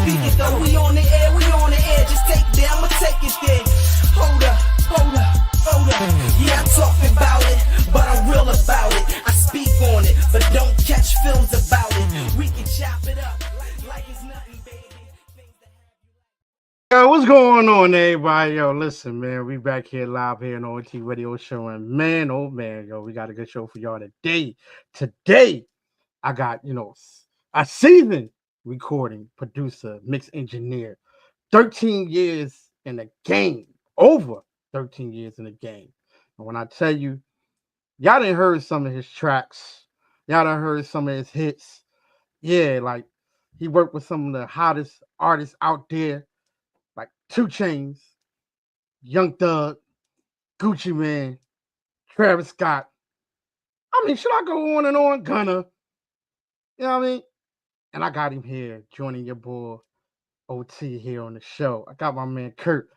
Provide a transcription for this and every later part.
speak it though. We on the air, we on the air. Just take it there, I'ma take it there. Hold up, hold up, hold up. Yeah, I'm talking about it, but I'm real about it. I speak on it, but don't catch films about it. We can chop it up like it's nothing, baby. Yo, what's going on, everybody? Yo, listen, man, we back here live here on OT Radio Show, and man, oh man, yo, we got a good show for y'all today. Today, I got, a seasoned recording producer, mix engineer, 13 years in the game, over 13 years in the game. And when I tell you, y'all done heard some of his tracks, y'all done heard some of his hits. Yeah, like he worked with some of the hottest artists out there, like 2 Chainz, Young Thug, Gucci Man, Travis Scott. I mean, should I go on and on? Gunna. You know what I mean? And I got him here joining your boy OT here on the show. I got my man Curt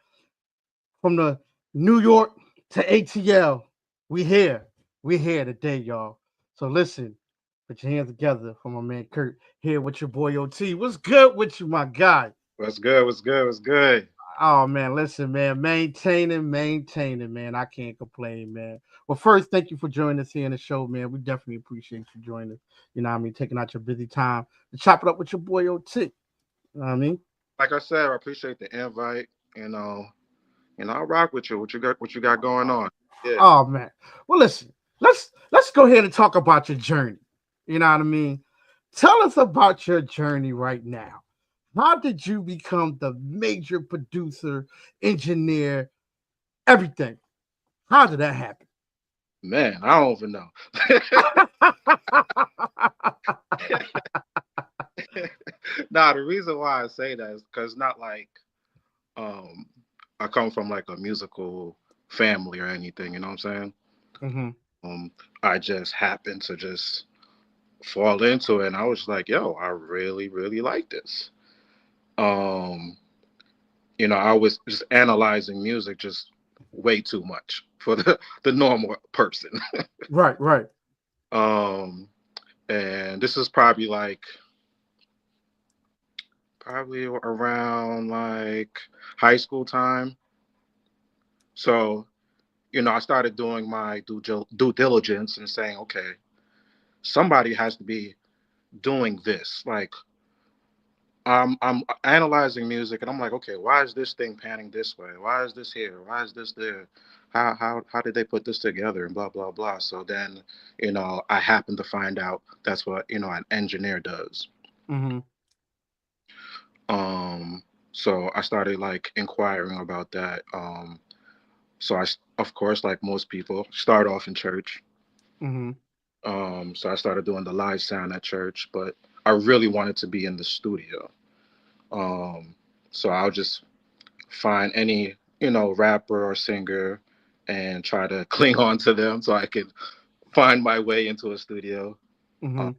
from the New York to ATL. We here. We here today, y'all. So listen, put your hands together for my man Curt here with your boy OT. What's good with you, my guy? What's good? What's good? What's good? Oh man, listen, man, maintaining, man. I can't complain, man. Well, first, thank you for joining us here in the show, man. We definitely appreciate you joining us. You know what I mean? Taking out your busy time to chop it up with your boy OT. You know what I mean? Like I said, I appreciate the invite. I'll rock with you. What you got going on? Yeah. Oh man. Well, listen, let's go ahead and talk about your journey. You know what I mean? Tell us about your journey right now. How did you become the major producer, engineer, everything? How did that happen? Man, I don't even know. Nah, the reason why I say that is because not like I come from like a musical family or anything, you know what I'm saying? Mm-hmm. I just happened to just fall into it and I was like, yo, I really, really like this. Um, I was just analyzing music just way too much for the normal person. Right. um, and this is probably around like high school time. So, I started doing my due diligence and saying, okay, somebody has to be doing this. Like, I'm analyzing music and I'm like, okay, why is this thing panning this way? Why is this here? Why is this there? How did they put this together and blah blah blah. So then, I happen to find out that's what, an engineer does. Mm-hmm. So I started like inquiring about that. So of course, like most people, start off in church. Mm-hmm. So I started doing the live sound at church, but I really wanted to be in the studio. Um, so I'll just find any, rapper or singer and try to cling on to them so I could find my way into a studio. Mm-hmm. Uh,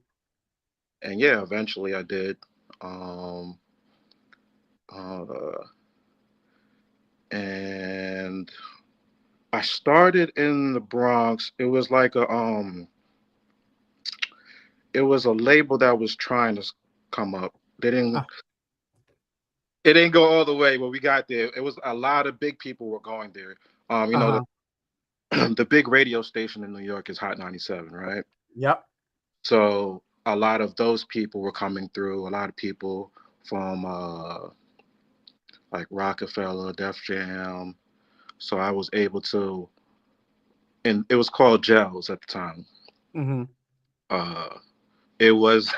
and yeah, eventually I did. Um, uh, and I started in the Bronx. It was a label that was trying to come up. They didn't Uh, it didn't go all the way, but we got there. It was a lot of big people were going there. uh-huh. The big radio station in New York is Hot 97, right? Yep. So a lot of those people were coming through. A lot of people from like Rockefeller, Def Jam. So I was able to, and it was called Gels at the time. Mm-hmm. Uh, it was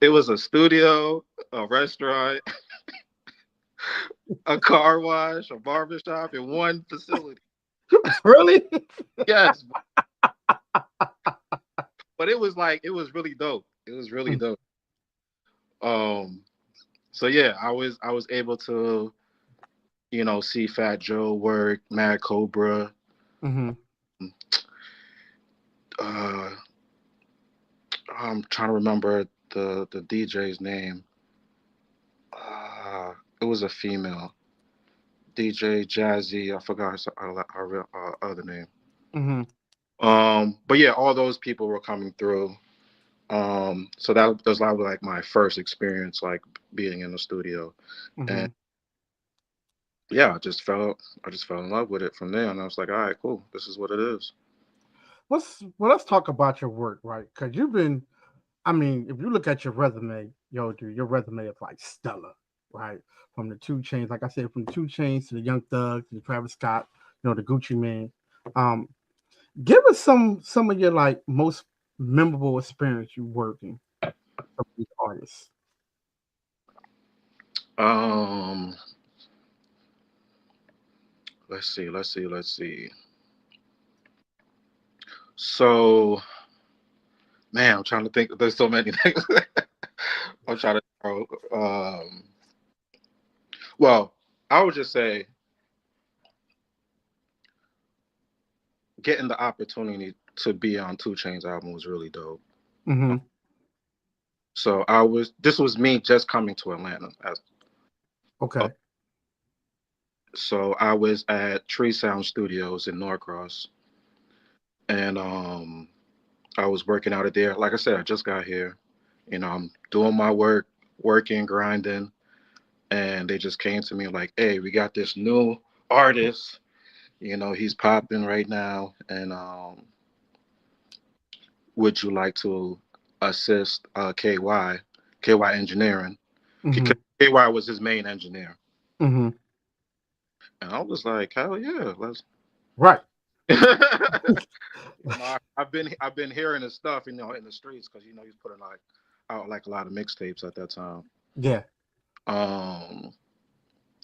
it was a studio, a restaurant, a car wash, a barbershop in one facility. Really? Yes, but it was really dope. It was really dope. Um, so yeah, I was able to, see Fat Joe work, Mad Cobra. Mm-hmm. Uh, I'm trying to remember the DJ's name. It was a female DJ Jazzy. I forgot her other name. Mm-hmm. But yeah, all those people were coming through. So that was like my first experience, like being in the studio, and Mm-hmm. yeah, I just fell in love with it from there, and I was like, all right, cool, this is what it is. Let's talk about your work, right? Because you've been, I mean, if you look at your resume, yo, dude, your resume is like stellar, right? From the two chains, like I said, from the two chains to the Young Thug to the Travis Scott, the Gucci Man. Um, Give us some of your like most memorable experience you working with these artists. Um, let's see. So, man, I'm trying to think. There's so many things. I'm trying to. Well, I would just say getting the opportunity to be on Two Chainz album was really dope. Mm-hmm. So this was me just coming to Atlanta. Uh, Okay. so I was at Tree Sound Studios in Norcross, and I was working out of there. Like I said, I just got here. I'm doing my work, working, grinding, and they just came to me like, "Hey, we got this new artist. He's popping right now, and would you like to assist KY engineering? Mm-hmm. KY was his main engineer, Mm-hmm. and I was like, hell yeah, let's. Right. I've been hearing his stuff, in the streets because he's putting like out like a lot of mixtapes at that time. Yeah. Um,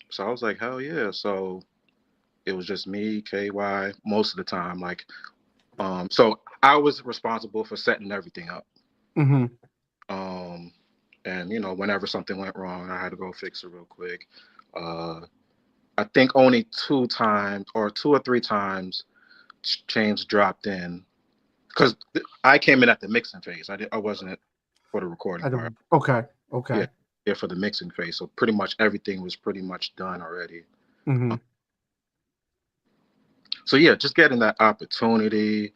so I was like, hell yeah. So it was just me, KY, most of the time. Like, so I was responsible for setting everything up. Mm-hmm. Um, and whenever something went wrong, I had to go fix it real quick. Uh, I think only two or three times, Chainz dropped in because I came in at the mixing phase. I wasn't for the recording part. Okay. Yeah, Okay. yeah, for the mixing phase. So pretty much everything was pretty much done already. Mm-hmm. So yeah, just getting that opportunity,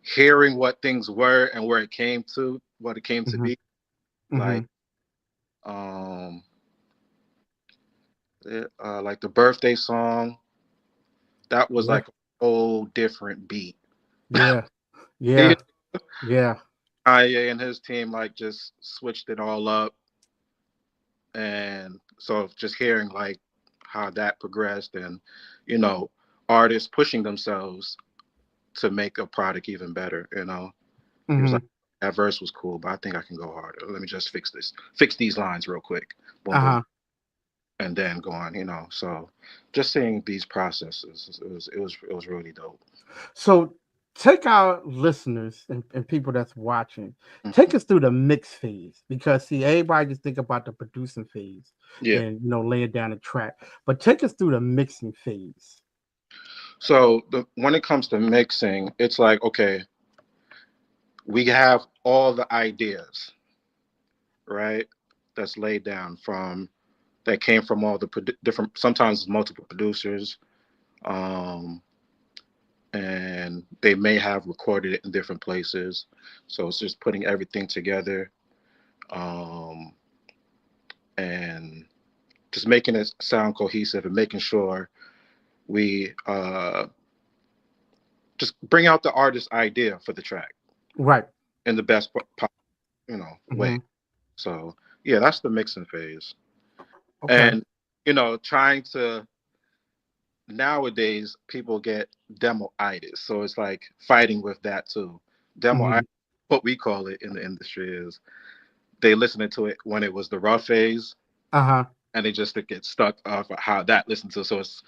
hearing what things were and what it came to Mm-hmm. be. Mm-hmm. Like, um, like the birthday song, that was Yeah. like a whole different beat. Yeah. He, Yeah. Yeah. Kanye and his team like just switched it all up, and so just hearing like how that progressed, and you know artists pushing themselves to make a product even better. He was Mm-hmm. like, that verse was cool, but I think I can go harder. Let me just fix these lines real quick, boom boom, Uh-huh. and then go on. So just seeing these processes, it was really dope. So take our listeners and people that's watching, take Mhm. us through the mix phase because see, everybody just think about the producing phase Yeah. and laying down the track, but take us through the mixing phase. So when it comes to mixing, it's like, okay, we have all the ideas, right? That's laid down that came from all the different, sometimes multiple producers, um, and they may have recorded it in different places. So it's just putting everything together, um, and just making it sound cohesive and making sure we just bring out the artist's idea for the track Right. in the best way. Hmm. So yeah, that's the mixing phase. Okay. And trying to nowadays people get demo-itis, so it's like fighting with that too. Hmm. Demo, what we call it in the industry is they listening to it when it was the rough phase, Uh-huh. and they just get stuck off of how that listened to. So it's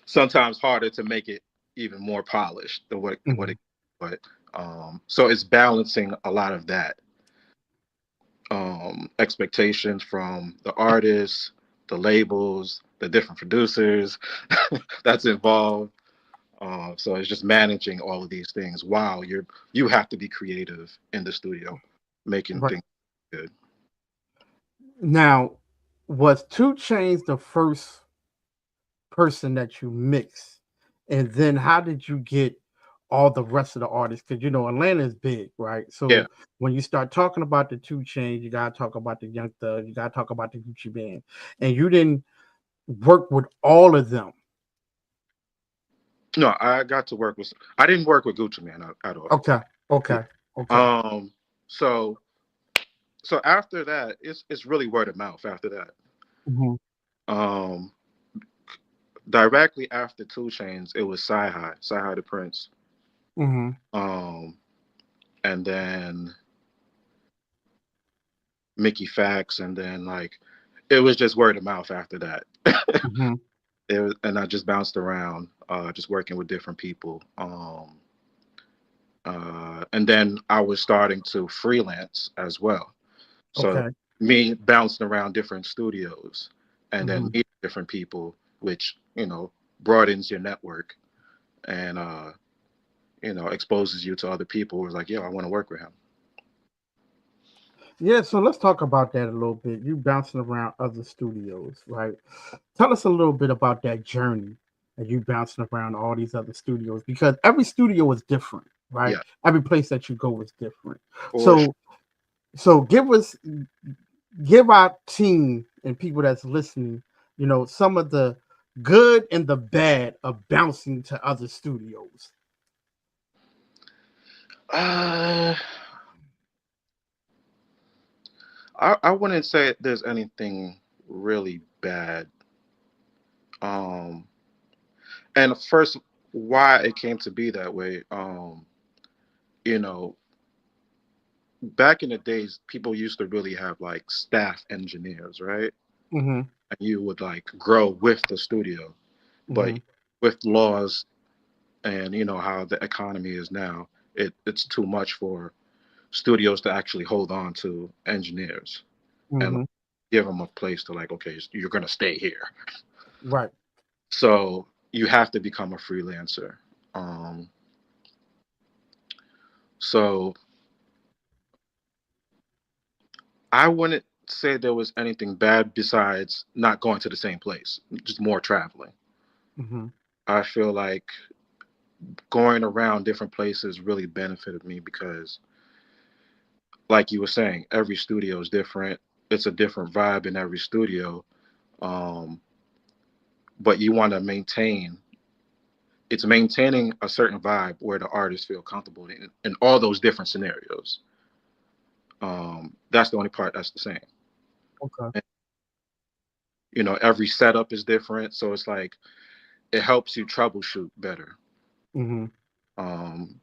sometimes harder to make it even more polished than what Hmm. it. But so it's balancing a lot of that, expectations from the artists, the labels, the different producers that's involved. So it's just managing all of these things while you have to be creative in the studio, making Right. things good. Now, was Two Chains the first person that you mixed? And then how did you get all the rest of the artists? Because you know Atlanta is big, right? Yeah. So when you start talking about the 2 Chainz, you gotta talk about the Young Thug, you gotta talk about the Gucci Band, and you didn't work with all of them. No, I got to work with. I didn't work with Gucci Man at all. Okay, okay, okay. Um. So after that, it's really word of mouth. After that, Hmm. um, directly after 2 Chainz, it was Sci-Hi the Prince. Hmm. Um, and then Mickey Fax, and then like it was just word of mouth after that. Hmm. And I just bounced around, just working with different people. And then I was starting to freelance as well. So Okay. me bouncing around different studios and then Hmm. meeting different people, which broadens your network and exposes you to other people who's like, yo, I want to work with him. Yeah, so let's talk about that a little bit. You bouncing around other studios, right? Tell us a little bit about that journey and you bouncing around all these other studios because every studio is different, right? Yeah, Every place that you go is different. for sure. So give our team and people that's listening, some of the good and the bad of bouncing to other studios. Uh, I wouldn't say there's anything really bad. Um, and first, why it came to be that way. You know, back in the days, people used to really have like staff engineers, right? Mm-hmm. And you would like grow with the studio. But Mm-hmm. with laws and how the economy is now, it's too much for studios to actually hold on to engineers and like, Mm-hmm. give them a place to like, okay, you're gonna stay here. Right. So you have to become a freelancer. Um, so I wouldn't say there was anything bad besides not going to the same place, just more traveling. Mm-hmm. I feel like going around different places really benefited me because, like you were saying, every studio is different. It's a different vibe in every studio. Um, but you want to it's maintaining a certain vibe where the artists feel comfortable in all those different scenarios. That's the only part that's the same. Okay. And, every setup is different, so it's like it helps you troubleshoot better. Mm-hmm. Um,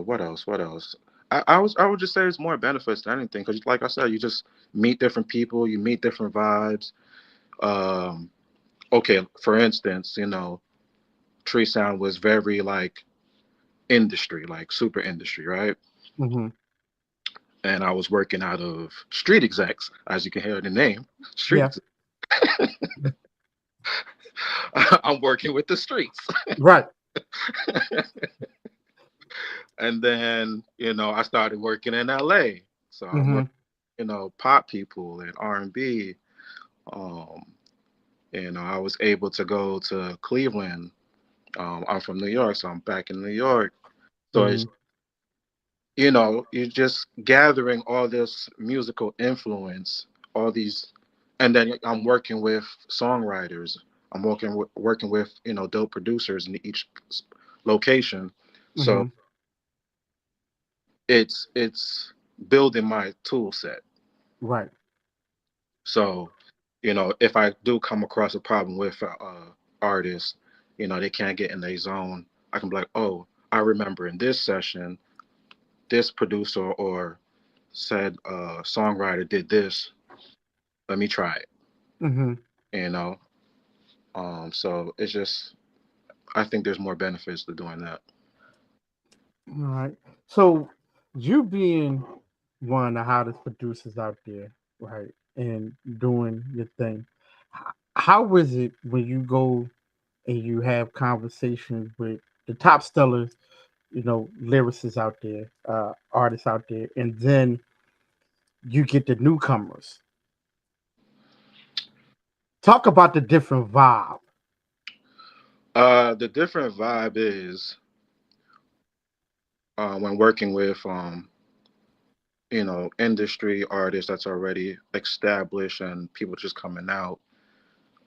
what else? What else? I would just say it's more benefits than anything because, like I said, you just meet different people, you meet different vibes. Um, okay, for instance, Tree Sound was very like industry, like super industry, right? Mm-hmm. And I was working out of Street Execs, as you can hear in the name, Street Yeah. Execs. I'm working with the streets. Right. And then, I started working in LA. So I'm Mm-hmm. working, pop people and R&B. Um, I was able to go to Cleveland. I'm from New York, so I'm back in New York. So Mm-hmm. it's, you're just gathering all this musical influence, all these, and then I'm working with songwriters. I'm working with dope producers in each location. So Mm-hmm. it's building my tool set. Right. So, if I do come across a problem with artists, they can't get in their zone, I can be like, oh, I remember in this session, this producer or said songwriter did this. Let me try it. Mm-hmm. You know. So it's just, I think there's more benefits to doing that. All right. So you being one of the hottest producers out there, right, and doing your thing, how is it when you go and you have conversations with the top stellars, lyricists out there, artists out there, and then you get the newcomers? Talk about the different vibe. The different vibe is when working with industry artists that's already established and people just coming out.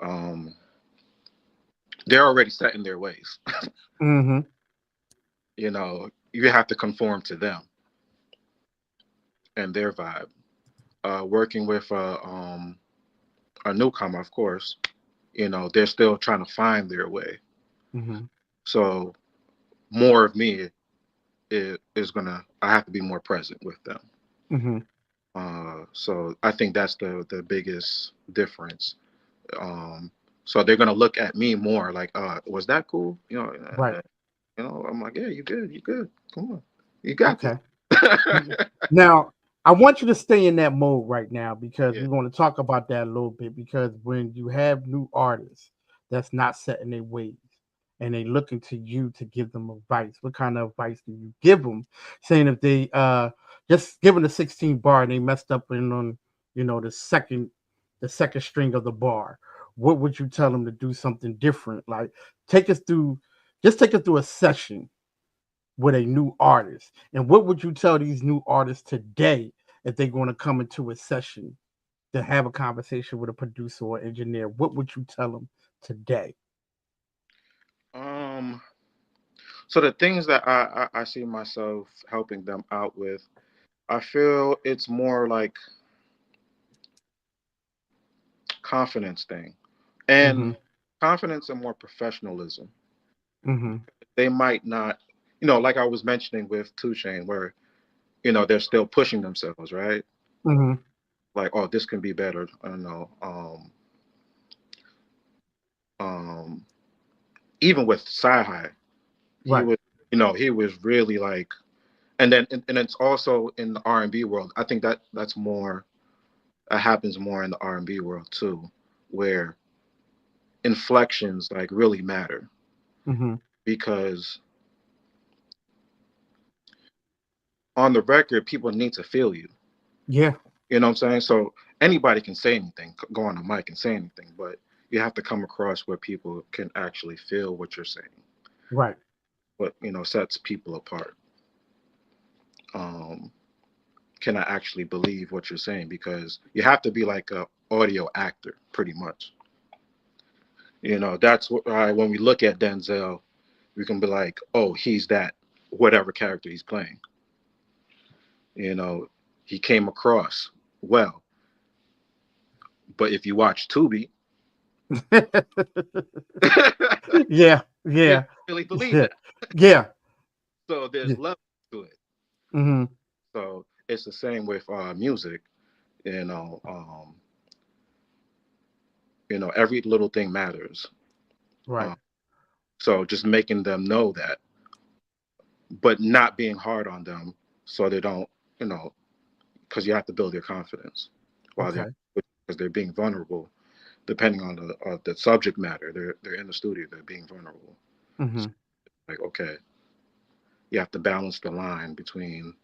Um, they're already set in their ways. Mm-hmm. You have to conform to them and their vibe. Working with a newcomer, of course, they're still trying to find their way. Mm-hmm. So more of me is gonna. I have to be more present with them. Mm-hmm. So I think that's the biggest difference. Um, so they're gonna look at me more like, was that cool? Right. I'm like, yeah, you good, you good. Come on, you got this. Okay. Now, I want you to stay in that mode right now because Yeah. we're going to talk about that a little bit. Because when you have new artists that's not set in their ways and they looking to you to give them advice, what kind of advice do you give them? Saying if they just given a 16 bar and they messed up in on the second string of the bar, what would you tell them to do something different? Like take us through, just take us through a session with a new artist. And what would you tell these new artists today if they're going to come into a session to have a conversation with a producer or engineer? What would you tell them today? Um. So the things that I see myself helping them out with, I feel it's more like confidence thing, and Mm-hmm. confidence and more professionalism. Mm-hmm. They might not, like I was mentioning with Two Chain, where they're still pushing themselves, right? Mm-hmm. Like, oh, this can be better. I don't know. Um, Even with Sci-Hi, he Right. was, he was really like, and then and it's also in the R&B world. I think that's more that happens more in the R&B world too, where inflections like really matter Mm-hmm. because on the record, people need to feel you. Yeah. You know what I'm saying? So anybody can say anything, go on a mic and say anything, but you have to come across where people can actually feel what you're saying. Right. What sets people apart. Um, can I actually believe what you're saying? Because you have to be like a audio actor, pretty much. That's why when we look at Denzel, we can be like, oh, he's that whatever character he's playing. You know, he came across well. But if you watch Tubi, Yeah. you don't Yeah. really believe Yeah. that. Yeah. So there's Yeah. levels to it. Mm-hmm. So it's the same with music. You know, um, every little thing matters. Right. Uh, so just making them know that, but not being hard on them, so they don't, you know, because you have to build their confidence while they're Okay. because they're being vulnerable. Depending on the subject matter, they're in the studio, they're being vulnerable. Mm-hmm. So, like, okay, you have to balance the line between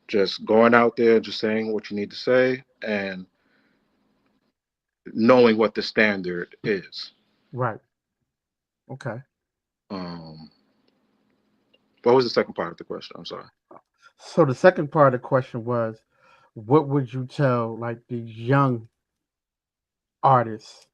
just going out there, just saying what you need to say, and knowing what the standard is. Right. Okay. Um, what was the second part of the question? I'm sorry. So the second part of the question was, what would you tell like these young artists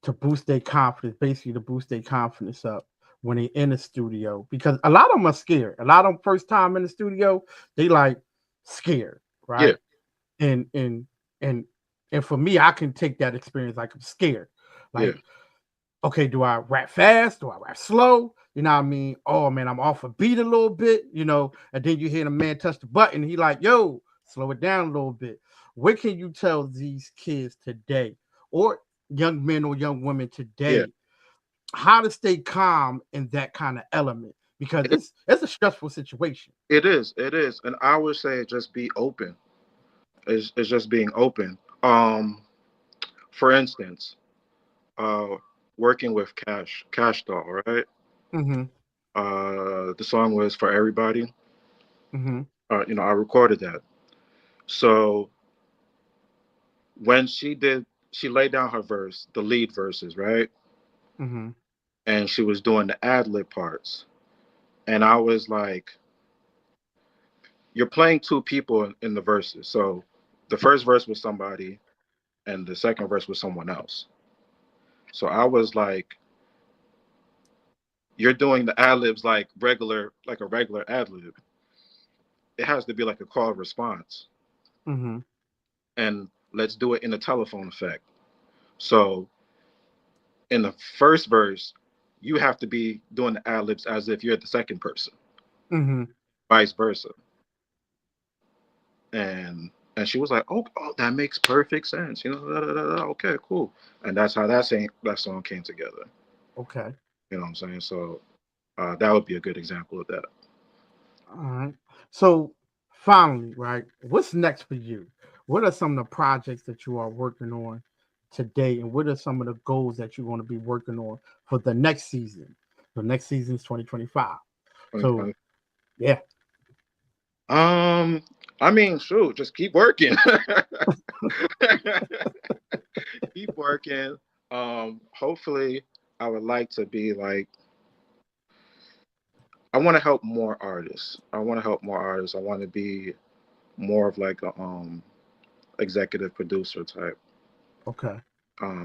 to boost their confidence, basically to boost their confidence up when they in the studio? Because a lot of them are scared. A lot of them first time in the studio, they like scared, Yeah, right? And and and and for me, I can take that experience like I'm scared. yeah, Like, okay, do I rap fast? Do I rap slow? You know what I mean? Oh man, I'm off a beat a little bit, and then you hear the man touch the button. He like, yo, slow it down a little bit. What can you tell these kids today, or young men or young women yeah. today, how to stay calm in that kind of element? Because It, it's a stressful situation. it is, and I would say just be open. It's just being open. For instance, uh, working with Cash Doll, right? Mm-hmm. The song was for everybody. Mm-hmm. I recorded that. So when she laid down her verse, the lead verses, right? Mm-hmm. and she was doing the ad lib parts, and I was like, "You're playing two people in the verses, so the first verse was somebody, and the second verse was someone else." So I was like, "You're doing the ad libs like a regular ad lib. It has to be like a call response, Mm-hmm. and let's do it in a telephone effect." So in the first verse, you have to be doing the ad libs as if you're the second person, Mm-hmm. vice versa. And she was like, "Oh, that makes perfect sense. Da, da, da, da. Okay, cool." And that's how that song came together. Okay. You know what I'm saying? So that would be a good example of that. All right. So finally, right, what's next for you? What are some of the projects that you are working on today, and what are some of the goals that you want to be working on for the next season? The next season is 2025. So 2020. yeah. I mean, shoot, just keep working. Keep working. Hopefully, I would like to be like, I want to help more artists. I want to help more artists. I want to be more of like a executive producer type. Okay.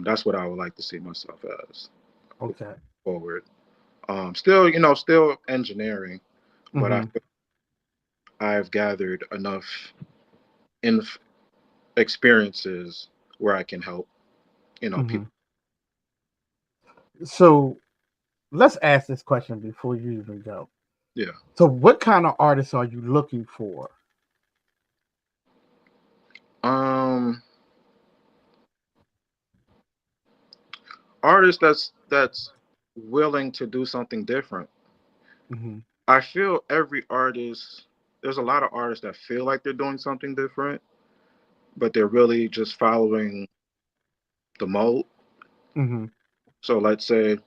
That's what I would like to see myself as Okay. forward. Still engineering, but Mm-hmm. I've gathered enough inf- experiences where I can help, Mm-hmm. people. So let's ask this question before you even go. Yeah. So what kind of artists are you looking for? Um, Artists that's willing to do something different. Mm-hmm. I feel every artist. There's a lot of artists that feel like they're doing something different, but they're really just following the mold. Mm-hmm. So let's say,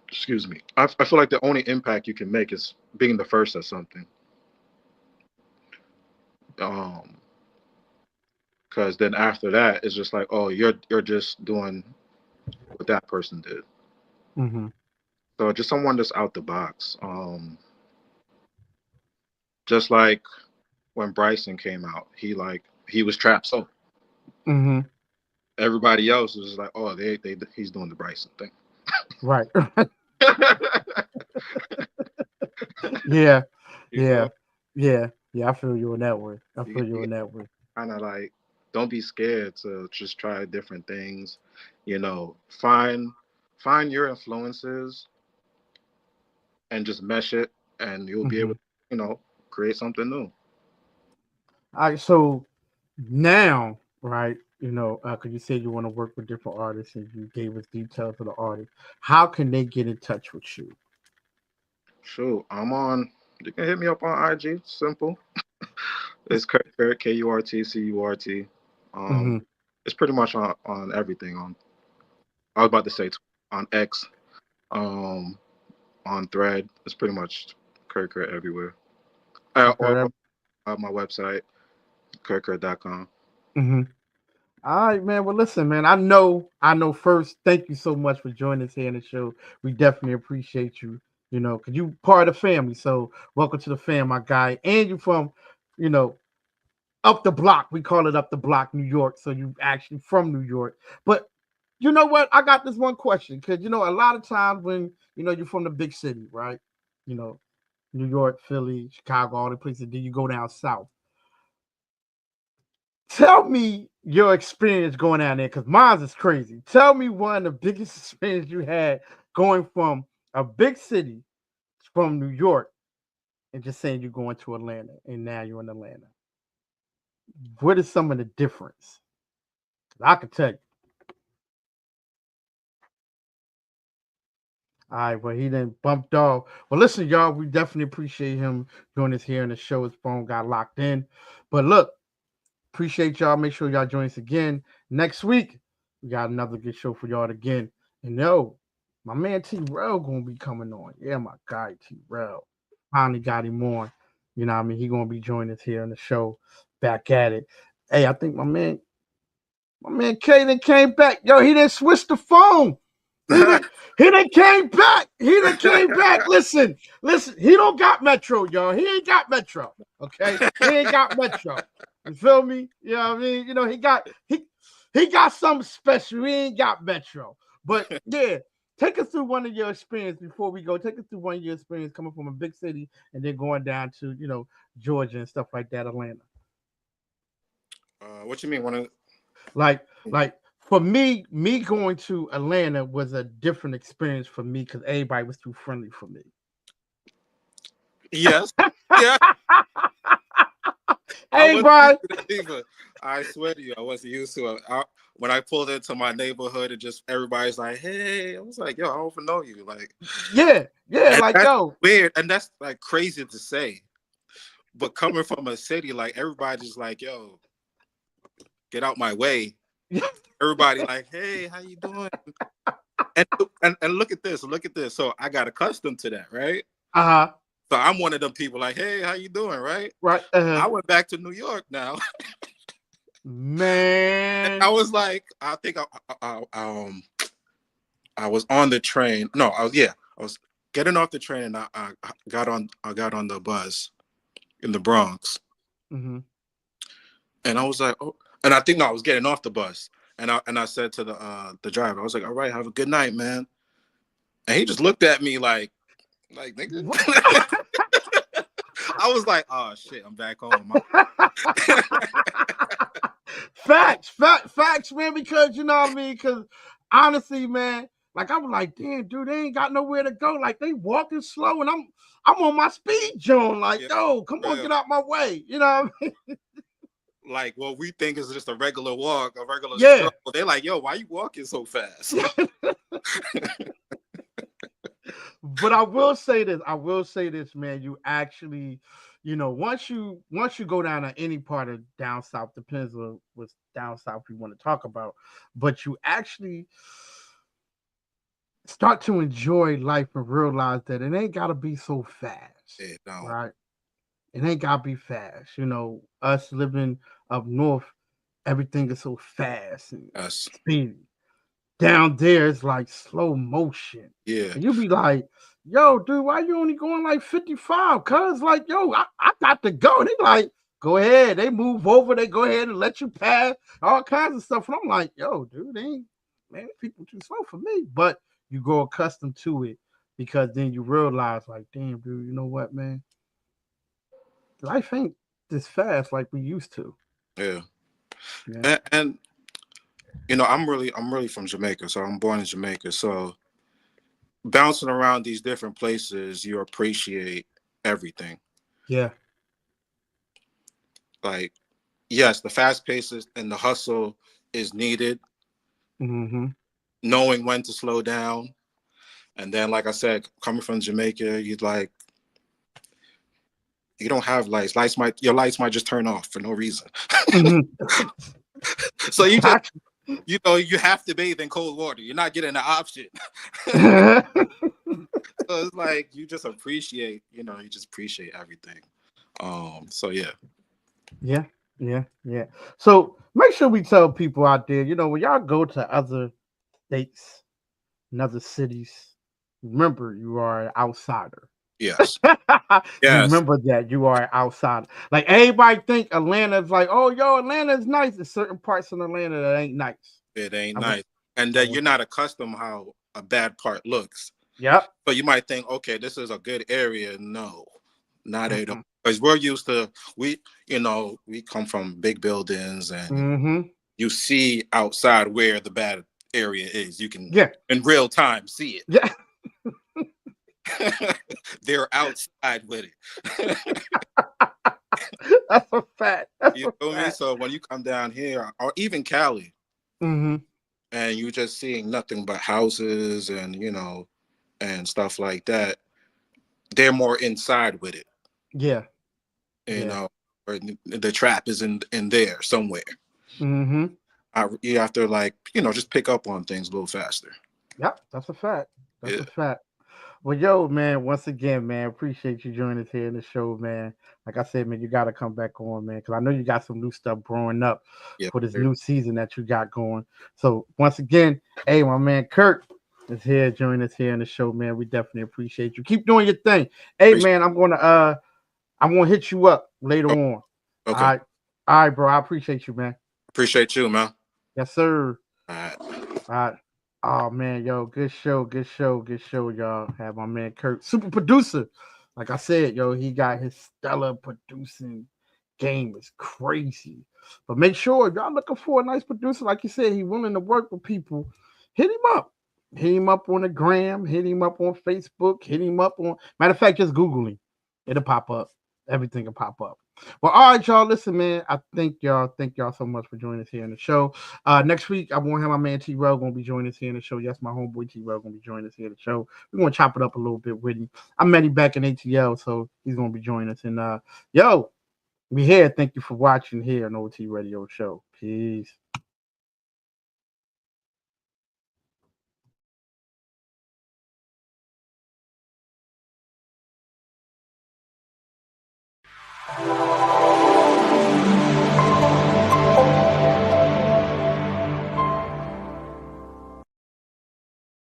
excuse me, I feel like the only impact you can make is being the first at something. Um, because then after that, it's just like, oh, you're just doing what that person did. Mm-hmm. So just someone that's out the box. Just like when Bryson came out, he was trap soul. Mm-hmm. Everybody else was like, oh, he's doing the Bryson thing. Right. Yeah. You Yeah. feel? Yeah. Yeah. I feel you in that way. I You, feel you you in that way. kind of like, don't be scared to just try different things. Find your influences and just mesh it, and you'll be Mm-hmm. able to, create something new. All right. So now, right, because you said you want to work with different artists and you gave us details of the artist. How can they get in touch with you? Shoot, I'm on. You can hit me up on IG. Simple. It's Kurt, KURTCURT. Mm-hmm. Um, it's pretty much on everything. I was about to say on X, um, on Thread. It's pretty much Kurt everywhere. Or Okay. my website, kurtkurt.com. Mm-hmm. All right, man. Well, listen, man. I know. First, thank you so much for joining us here in the show. We definitely appreciate you. Because you part of the family. So, welcome to the fam, my guy. And you from, you know, up the block. We call it up the block, New York. So you actually from New York. But you know what? I got this one question because a lot of times when you're from the big city, right? You know, New York, Philly, Chicago, all the places. Then you go down south. Tell me your experience going down there, because mine is crazy. Tell me one of the biggest experience you had going from a big city from New York and just saying you're going to Atlanta and now you're in Atlanta. What is some of the difference? I can tell you. All right, well, he then bumped off. Well, listen, y'all, we definitely appreciate him joining us here in the show. His phone got locked in. But look, appreciate y'all. Make sure y'all join us again next week. We got another good show for y'all again. And my man T-Rell gonna be coming on. Yeah, my guy T-Rell. Finally got him on. You know what I mean? He gonna be joining us here in the show. Back at it. Hey, I think my man Kaden came back. Yo, he didn't switch the phone. He done came back. He done came back. Listen. He don't got Metro, y'all. He ain't got Metro. Okay, he ain't got Metro. You feel me? You know what I mean? You know, he got something special. He ain't got Metro. But yeah, take us through one of your experience before we go. Take us through one of your experience coming from a big city and then going down to, you know, Georgia and stuff like that, Atlanta. What you mean? Like for me going to Atlanta was a different experience for me because everybody was too friendly for me. Yes. Yeah. Everybody. I swear to you, I wasn't used to it. When I pulled into my neighborhood and just everybody's like, "Hey," I was like, "Yo, I don't even know you." Like, yeah, like, that's yo, weird, and that's like crazy to say. But coming from a city, like everybody's like, "Yo, get out my way." Everybody like, "Hey, how you doing?" And look at this, So I got accustomed to that, right? So I'm one of them people like, "Hey, how you doing?" Right? Right. I went back to New York now. Man, and I was like, I think I was on the train. No, I was getting off the train, and I got on the bus in the Bronx, and I was like, oh, and I think no, I was getting off the bus, and I said to the driver, I was like, all right, have a good night, man. And he just looked at me like nigga. I was like, oh shit, I'm back home. Facts, man. Because you know what I mean. Because honestly, man, like I was like, damn, dude, they ain't got nowhere to go. Like they walking slow, and I'm on my speed zone. Like, yo, come on, get out my way. You know what I mean? Like, well, we think it's just a regular walk, a regular stroll. They're like, yo, why you walking so fast? But I will say this, man. You actually, you know, once you go down to any part of down south, depends on what's down south you want to talk about, but you actually start to enjoy life and realize that it ain't gotta be so fast. Right? It ain't gotta be fast. You know, us living up north, everything is so fast and speedy. Down there, it's like slow motion. Yeah. And you be like, yo, dude, why you only going like 55? Cause like, yo, I got to go. They like, go ahead. They move over. They go ahead and let you pass. All kinds of stuff. And I'm like, yo, dude, people too slow for me. But you grow accustomed to it because then you realize, like, damn, dude, you know what, man? Life ain't this fast like we used to. Yeah. And you know, I'm really from Jamaica, so I'm born in Jamaica. So bouncing around these different places, you appreciate everything. Yeah. Like, yes, the fast paces and the hustle is needed. Mm-hmm. Knowing when to slow down. And then, like I said, coming from Jamaica, you don't have lights. Your lights might just turn off for no reason. Mm-hmm. So you have to bathe in cold water. You're not getting the option. So it's like you just appreciate everything. So yeah. Yeah. So make sure we tell people out there, you know, when y'all go to other states and other cities, remember you are an outsider. Yes. Remember that you are an outsider. Like everybody think Atlanta's like, oh, yo, Atlanta's nice. There's certain parts of Atlanta that ain't nice. It ain't nice. And that you're not accustomed how a bad part looks. Yep. So you might think, okay, this is a good area. No, not at all. Because we're used to, we come from big buildings and you see outside where the bad area is. You can in real time see it. Yeah. They're outside with it. That's a fact. You feel me? So when you come down here, or even Cali, and you're just seeing nothing but houses and and stuff like that, they're more inside with it. Yeah. You know, or the trap is in there somewhere. You have to just pick up on things a little faster. Yep, that's a fact. That's a fact. Well, yo, man, once again, man, appreciate you joining us here in the show, man. Like I said, man, you got to come back on, man, because I know you got some new stuff growing up for this new season that you got going. So once again, hey, my man, Curt, is here. Join us here in the show, man. We definitely appreciate you. Keep doing your thing. Hey, man, I'm gonna hit you up later on. Okay. All right, bro. I appreciate you, man. Appreciate you, man. Yes, sir. All right. All right. Oh man, yo, good show, y'all. Have my man Curt, super producer. Like I said, yo, he got his stellar producing game is crazy. But make sure if y'all looking for a nice producer, like you said, he willing to work with people. Hit him up. Hit him up on the gram. Hit him up on Facebook. Hit him up on. Matter of fact, just Google him. It'll pop up. Everything will pop up. Well, all right, y'all. Listen, man. I thank y'all so much for joining us here in the show. Next week, I'm gonna have my man T-Rail gonna be joining us here in the show. Yes, my homeboy T-Rail gonna be joining us here in the show. We're gonna chop it up a little bit with him. I met him back in ATL, so he's gonna be joining us. And yo, we here. Thank you for watching here on OT Radio Show. Peace.